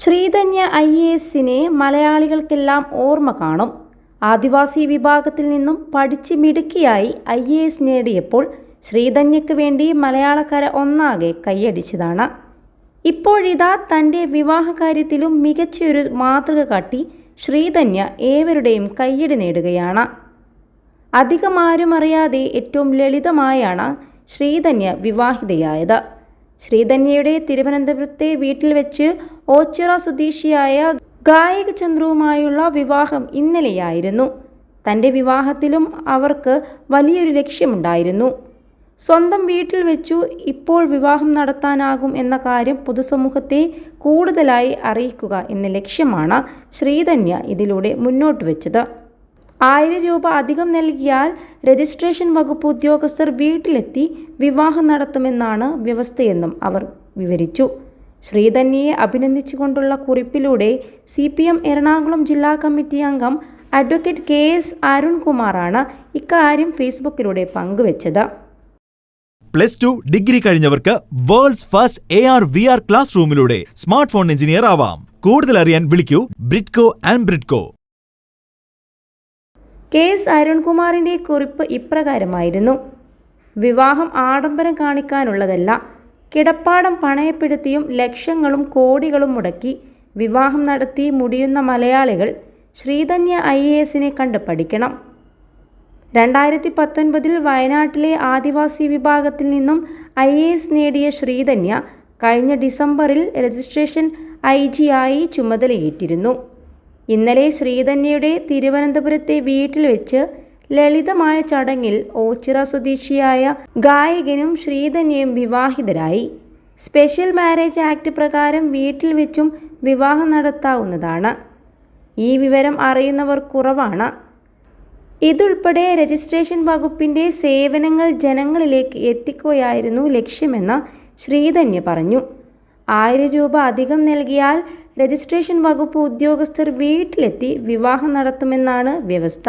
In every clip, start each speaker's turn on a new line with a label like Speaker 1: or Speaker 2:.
Speaker 1: ശ്രീധന്യ IASനെ മലയാളികൾക്കെല്ലാം ഓർമ്മ കാണും. ആദിവാസി വിഭാഗത്തിൽ നിന്നും പഠിച്ച് മിടുക്കിയായി IAS നേടിയപ്പോൾ ശ്രീധന്യയ്ക്ക് വേണ്ടി മലയാളക്കര ഒന്നാകെ കൈയടിച്ചതാണ്. ഇപ്പോഴിതാ തൻ്റെ വിവാഹകാര്യത്തിലും മികച്ചൊരു മാതൃക കാട്ടി ശ്രീധന്യ ഏവരുടെയും കയ്യടി നേടുകയാണ്. അധികം ആരും അറിയാതെ ഏറ്റവും ലളിതമായാണ് ശ്രീധന്യ വിവാഹിതയായത്. ശ്രീധന്യയുടെ തിരുവനന്തപുരത്തെ വീട്ടിൽ വെച്ച് ഓച്ചിറ സ്വദേശിയായ ഗായക ചന്ദ്രുവുമായുള്ള വിവാഹം ഇന്നലെയായിരുന്നു. തൻ്റെ വിവാഹത്തിലും അവർക്ക് വലിയൊരു ലക്ഷ്യമുണ്ടായിരുന്നു. സ്വന്തം വീട്ടിൽ വെച്ചു ഇപ്പോൾ വിവാഹം നടത്താനാകും എന്ന കാര്യം പൊതുസമൂഹത്തെ കൂടുതലായി അറിയിക്കുക എന്ന ലക്ഷ്യമാണ് ശ്രീധന്യ ഇതിലൂടെ മുന്നോട്ട് വെച്ചത്. 1000 രൂപ അധികം നൽകിയാൽ രജിസ്ട്രേഷൻ വകുപ്പ് ഉദ്യോഗസ്ഥർ വീട്ടിലെത്തി വിവാഹം നടത്തുമെന്നാണ് വ്യവസ്ഥയെന്നും അവർ വിവരിച്ചു. ശ്രീധന്യയെ അഭിനന്ദിച്ചുകൊണ്ടുള്ള കുറിപ്പിലൂടെ CPM എറണാകുളം ജില്ലാ കമ്മിറ്റി അംഗം അഡ്വക്കേറ്റ് KS അരുൺകുമാറാണ് ഇക്കാര്യം ഫേസ്ബുക്കിലൂടെ പങ്കുവച്ചത്.
Speaker 2: +2 ഡിഗ്രി കഴിഞ്ഞവർക്ക് വേൾഡ്സ് ഫസ്റ്റ് AR/VR ക്ലാസ് റൂമിലൂടെ സ്മാർട്ട് ഫോൺ എഞ്ചിനീയർ ആവാം. കൂടുതൽ അറിയാൻ വിളിക്കൂ ബ്രിഡ്കോ ആൻഡ് ബ്രിഡ്കോ.
Speaker 1: KS അരുൺകുമാറിൻ്റെ കുറിപ്പ് ഇപ്രകാരമായിരുന്നു: വിവാഹം ആഡംബരം കാണിക്കാനുള്ളതല്ല. കിടപ്പാടം പണയപ്പെടുത്തിയും ലക്ഷങ്ങളും കോടികളും മുടക്കി വിവാഹം നടത്തി മുടിയുന്ന മലയാളികൾ ശ്രീധന്യ IASനെ കണ്ട് പഠിക്കണം. 2019 വയനാട്ടിലെ ആദിവാസി വിഭാഗത്തിൽ നിന്നും IAS നേടിയ ശ്രീധന്യ കഴിഞ്ഞ ഡിസംബറിൽ രജിസ്ട്രേഷൻ IG ആയി ചുമതലയേറ്റിരുന്നു. ഇന്നലെ ശ്രീധന്യയുടെ തിരുവനന്തപുരത്തെ വീട്ടിൽ വെച്ച് ലളിതമായ ചടങ്ങിൽ ഓച്ചിറ സ്വദേശിയായ ഗായകനും ശ്രീധന്യയും വിവാഹിതരായി. സ്പെഷ്യൽ മാരേജ് ആക്ട് പ്രകാരം വീട്ടിൽ വെച്ചും വിവാഹം നടത്താവുന്നതാണ്. ഈ വിവരം അറിയുന്നവർ കുറവാണ്. ഇതുൾപ്പെടെ രജിസ്ട്രേഷൻ വകുപ്പിൻ്റെ സേവനങ്ങൾ ജനങ്ങളിലേക്ക് എത്തിക്കുകയായിരുന്നു ലക്ഷ്യമെന്ന് ശ്രീധന്യ പറഞ്ഞു. 1000 രൂപ അധികം നൽകിയാൽ രജിസ്ട്രേഷൻ വകുപ്പ് ഉദ്യോഗസ്ഥർ വീട്ടിലെത്തി വിവാഹം നടത്തുമെന്നാണ് വ്യവസ്ഥ.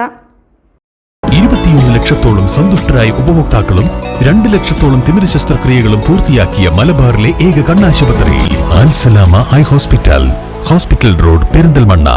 Speaker 3: 21 ലക്ഷത്തോളം സന്തുഷ്ടരായ ഉപഭോക്താക്കളും 2 ലക്ഷത്തോളം തിമിര ശസ്ത്രക്രിയകളും പൂർത്തിയാക്കിയ മലബാറിലെ ഏക കണ്ണാശുപത്രി Al Salama eye hospital road, Perinthalmanna.